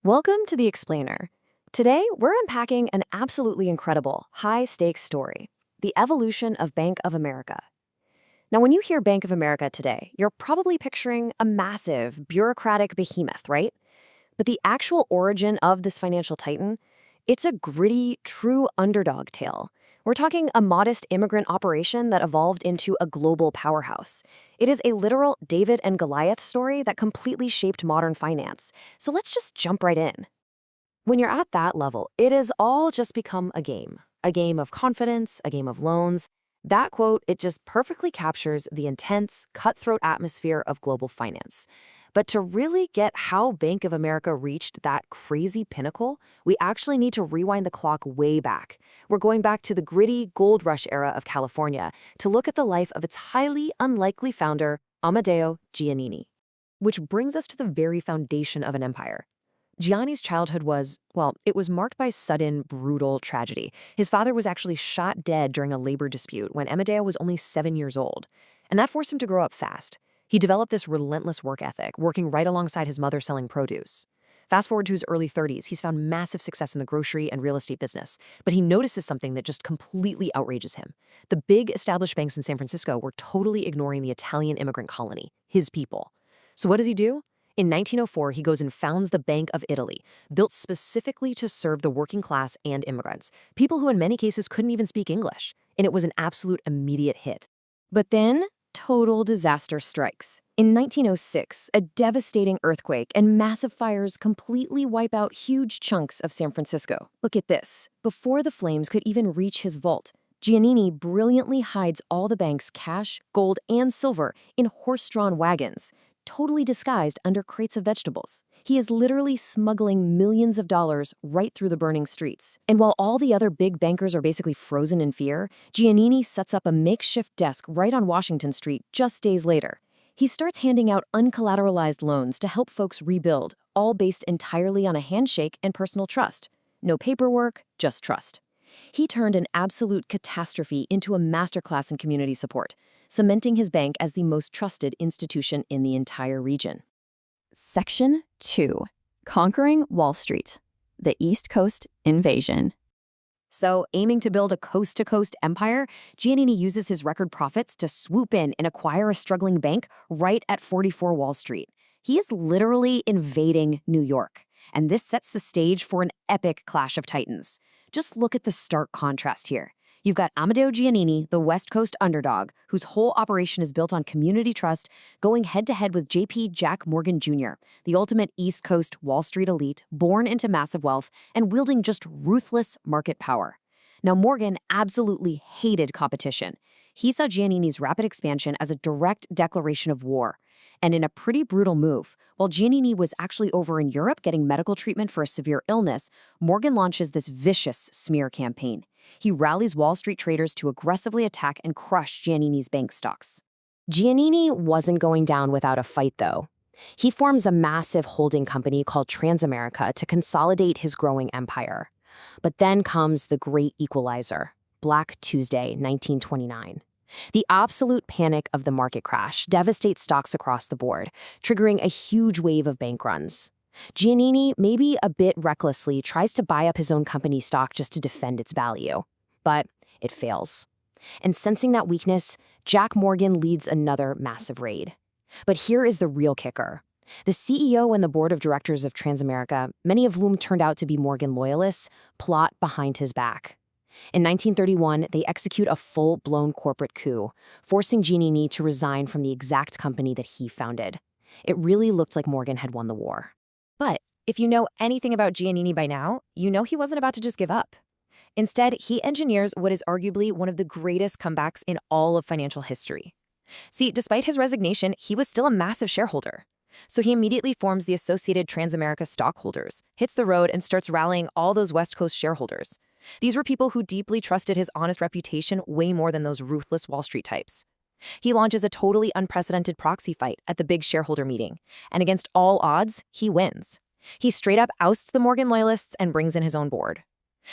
Welcome to The Explainer. Today, we're unpacking an absolutely incredible, high-stakes story, the evolution of Bank of America. Now, when you hear Bank of America today, you're probably picturing a massive, bureaucratic behemoth, right? But the actual origin of this financial titan, it's a gritty, true underdog tale. We're talking a modest immigrant operation that evolved into a global powerhouse. It is a literal David and Goliath story that completely shaped modern finance. So let's just jump right in. When you're at that level, it has all just become a game of confidence, a game of loans. That quote, it just perfectly captures the intense, cutthroat atmosphere of global finance. But to really get how Bank of America reached that crazy pinnacle, we actually need to rewind the clock way back. We're going back to the gritty gold rush era of California to look at the life of its highly unlikely founder, Amadeo Giannini. Which brings us to the very foundation of an empire. Gianni's childhood was, well, it was marked by sudden, brutal tragedy. His father was actually shot dead during a labor dispute when Amadeo was only 7 years old. And that forced him to grow up fast. He developed this relentless work ethic, working right alongside his mother selling produce. Fast forward to his early 30s, he's found massive success in the grocery and real estate business. But he notices something that just completely outrages him. The big established banks in San Francisco were totally ignoring the Italian immigrant colony, his people. So what does he do? In 1904, he goes and founds the Bank of Italy, built specifically to serve the working class and immigrants, people who in many cases couldn't even speak English. And it was an absolute immediate hit. But then, total disaster strikes. In 1906, a devastating earthquake and massive fires completely wipe out huge chunks of San Francisco. Look at this. Before the flames could even reach his vault, Giannini brilliantly hides all the bank's cash, gold, and silver in horse-drawn wagons, totally disguised under crates of vegetables. He is literally smuggling millions of dollars right through the burning streets. And while all the other big bankers are basically frozen in fear, Giannini sets up a makeshift desk right on Washington Street just days later. He starts handing out uncollateralized loans to help folks rebuild, all based entirely on a handshake and personal trust. No paperwork, just trust. He turned an absolute catastrophe into a masterclass in community support, cementing his bank as the most trusted institution in the entire region. Section 2. Conquering Wall Street. The East Coast Invasion. So, aiming to build a coast-to-coast empire, Giannini uses his record profits to swoop in and acquire a struggling bank right at 44 Wall Street. He is literally invading New York, and this sets the stage for an epic clash of titans. Just look at the stark contrast here. You've got Amadeo Giannini, the West Coast underdog, whose whole operation is built on community trust, going head-to-head with J.P. Jack Morgan Jr., the ultimate East Coast Wall Street elite, born into massive wealth and wielding just ruthless market power. Now, Morgan absolutely hated competition. He saw Giannini's rapid expansion as a direct declaration of war. And in a pretty brutal move, while Giannini was actually over in Europe getting medical treatment for a severe illness, Morgan launches this vicious smear campaign. He rallies Wall Street traders to aggressively attack and crush Giannini's bank stocks. Giannini wasn't going down without a fight, though. He forms a massive holding company called Transamerica to consolidate his growing empire. But then comes the great equalizer, Black Tuesday, 1929. The absolute panic of the market crash devastates stocks across the board, triggering a huge wave of bank runs. Giannini, maybe a bit recklessly, tries to buy up his own company's stock just to defend its value. But it fails. And sensing that weakness, Jack Morgan leads another massive raid. But here is the real kicker. The CEO and the board of directors of Transamerica, many of whom turned out to be Morgan loyalists, plot behind his back. In 1931, they execute a full-blown corporate coup, forcing Giannini to resign from the exact company that he founded. It really looked like Morgan had won the war. But if you know anything about Giannini by now, you know he wasn't about to just give up. Instead, he engineers what is arguably one of the greatest comebacks in all of financial history. See, despite his resignation, he was still a massive shareholder. So he immediately forms the Associated Transamerica stockholders, hits the road, and starts rallying all those West Coast shareholders. These were people who deeply trusted his honest reputation way more than those ruthless Wall Street types. He launches a totally unprecedented proxy fight at the big shareholder meeting, and against all odds, he wins. He straight up ousts the Morgan loyalists and brings in his own board.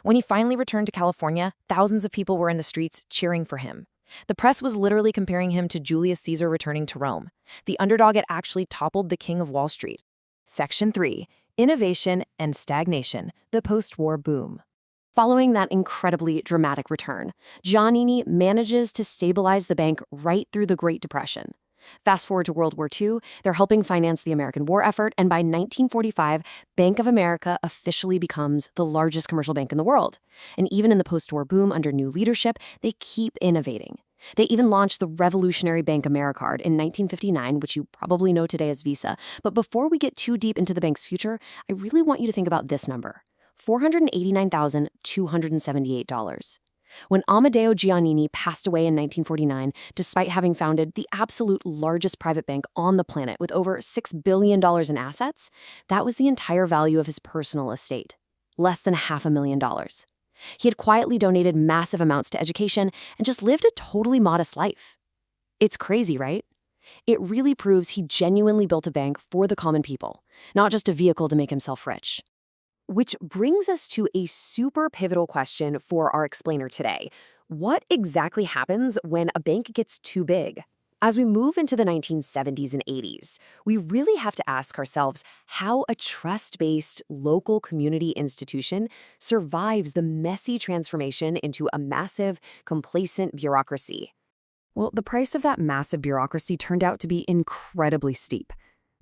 When he finally returned to California, thousands of people were in the streets cheering for him. The press was literally comparing him to Julius Caesar returning to Rome. The underdog had actually toppled the king of Wall Street. Section 3. Innovation and stagnation, the post-war boom. Following that incredibly dramatic return, Giannini manages to stabilize the bank right through the Great Depression. Fast forward to World War II, they're helping finance the American war effort, and by 1945, Bank of America officially becomes the largest commercial bank in the world. And even in the post-war boom under new leadership, they keep innovating. They even launched the revolutionary Bank Americard in 1959, which you probably know today as Visa. But before we get too deep into the bank's future, I really want you to think about this number: $489,278. When Amedeo Giannini passed away in 1949, despite having founded the absolute largest private bank on the planet with over $6 billion in assets, that was the entire value of his personal estate, less than $500,000. He had quietly donated massive amounts to education and just lived a totally modest life. It's crazy, right? It really proves he genuinely built a bank for the common people, not just a vehicle to make himself rich. Which brings us to a super pivotal question for our explainer today. What exactly happens when a bank gets too big? As we move into the 1970s and 80s, we really have to ask ourselves how a trust-based local community institution survives the messy transformation into a massive, complacent bureaucracy. Well, the price of that massive bureaucracy turned out to be incredibly steep.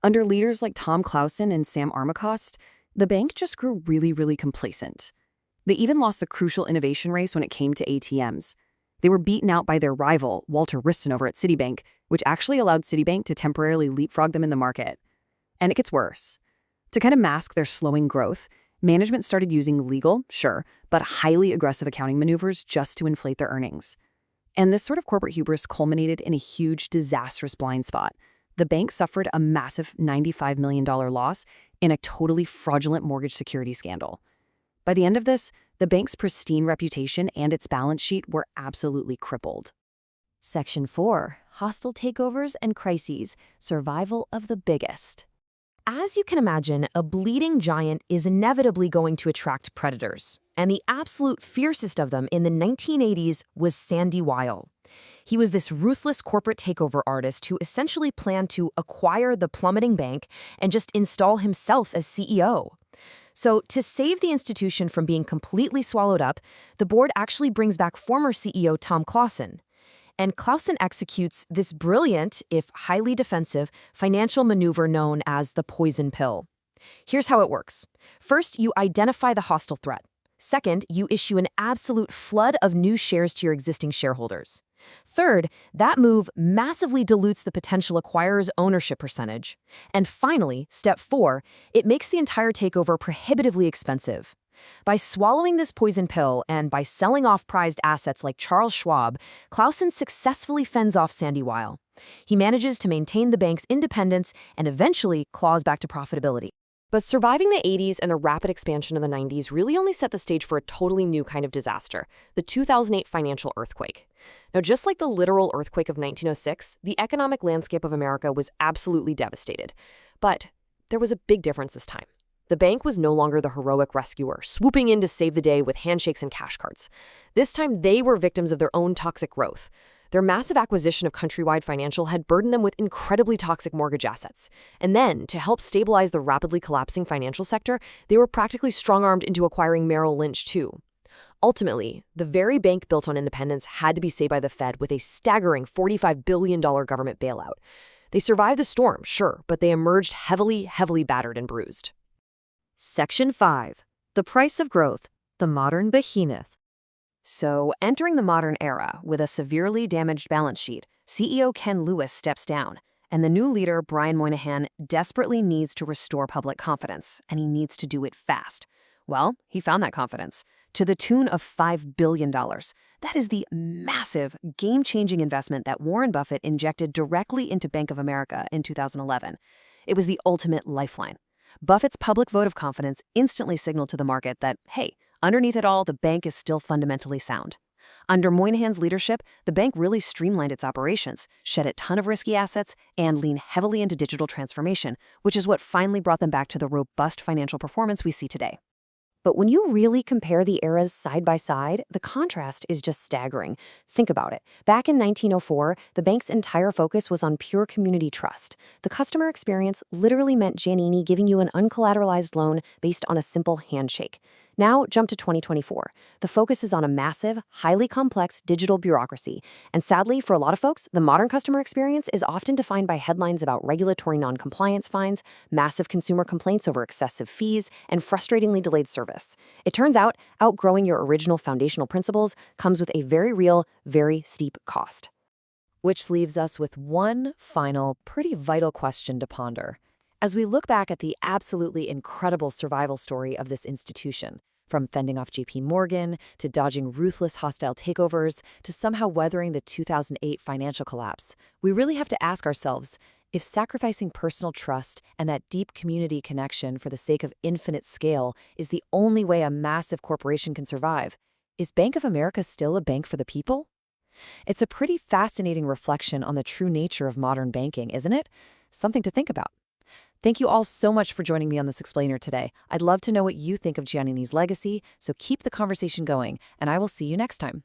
Under leaders like Tom Clausen and Sam Armacost, the bank just grew really complacent. They even lost the crucial innovation race when it came to ATMs. They were beaten out by their rival, Walter Wriston, over at Citibank, which actually allowed Citibank to temporarily leapfrog them in the market. And it gets worse. To kind of mask their slowing growth, management started using legal, sure, but highly aggressive accounting maneuvers just to inflate their earnings. And this sort of corporate hubris culminated in a huge, disastrous blind spot. The bank suffered a massive $95 million loss in a totally fraudulent mortgage security scandal. By the end of this, the bank's pristine reputation and its balance sheet were absolutely crippled. Section 4. Hostile takeovers and crises. Survival of the biggest. As you can imagine, a bleeding giant is inevitably going to attract predators. And the absolute fiercest of them in the 1980s was Sandy Weill. He was this ruthless corporate takeover artist who essentially planned to acquire the plummeting bank and just install himself as CEO. So to save the institution from being completely swallowed up, the board actually brings back former CEO Tom Clausen. And Clausen executes this brilliant, if highly defensive, financial maneuver known as the poison pill. Here's how it works. First, you identify the hostile threat. Second, you issue an absolute flood of new shares to your existing shareholders. Third, that move massively dilutes the potential acquirer's ownership percentage. And finally, step 4, it makes the entire takeover prohibitively expensive. By swallowing this poison pill and by selling off prized assets like Charles Schwab, Clausen successfully fends off Sandy Weill. He manages to maintain the bank's independence and eventually claws back to profitability. But surviving the 80s and the rapid expansion of the 90s really only set the stage for a totally new kind of disaster, the 2008 financial earthquake. Now, just like the literal earthquake of 1906, the economic landscape of America was absolutely devastated. But there was a big difference this time. The bank was no longer the heroic rescuer, swooping in to save the day with handshakes and cash cards. This time, they were victims of their own toxic growth. Their massive acquisition of Countrywide Financial had burdened them with incredibly toxic mortgage assets. And then, to help stabilize the rapidly collapsing financial sector, they were practically strong-armed into acquiring Merrill Lynch, too. Ultimately, the very bank built on independence had to be saved by the Fed with a staggering $45 billion government bailout. They survived the storm, sure, but they emerged heavily battered and bruised. Section 5. The price of growth. The modern behemoth. So, entering the modern era with a severely damaged balance sheet, CEO Ken Lewis steps down, and the new leader, Brian Moynihan, desperately needs to restore public confidence, and he needs to do it fast. Well, he found that confidence, to the tune of $5 billion. That is the massive, game-changing investment that Warren Buffett injected directly into Bank of America in 2011. It was the ultimate lifeline. Buffett's public vote of confidence instantly signaled to the market that, hey, underneath it all, the bank is still fundamentally sound. Under Moynihan's leadership, the bank really streamlined its operations, shed a ton of risky assets, and leaned heavily into digital transformation, which is what finally brought them back to the robust financial performance we see today. But when you really compare the eras side by side, the contrast is just staggering. Think about it. Back in 1904, the bank's entire focus was on pure community trust. The customer experience literally meant Giannini giving you an uncollateralized loan based on a simple handshake. Now, jump to 2024. The focus is on a massive, highly complex digital bureaucracy. And sadly, for a lot of folks, the modern customer experience is often defined by headlines about regulatory noncompliance fines, massive consumer complaints over excessive fees, and frustratingly delayed service. It turns out, outgrowing your original foundational principles comes with a very real, very steep cost. Which leaves us with one final, pretty vital question to ponder. As we look back at the absolutely incredible survival story of this institution, from fending off JP Morgan, to dodging ruthless hostile takeovers, to somehow weathering the 2008 financial collapse, we really have to ask ourselves, if sacrificing personal trust and that deep community connection for the sake of infinite scale is the only way a massive corporation can survive, is Bank of America still a bank for the people? It's a pretty fascinating reflection on the true nature of modern banking, isn't it? Something to think about. Thank you all so much for joining me on this explainer today. I'd love to know what you think of Giannini's legacy, so keep the conversation going, and I will see you next time.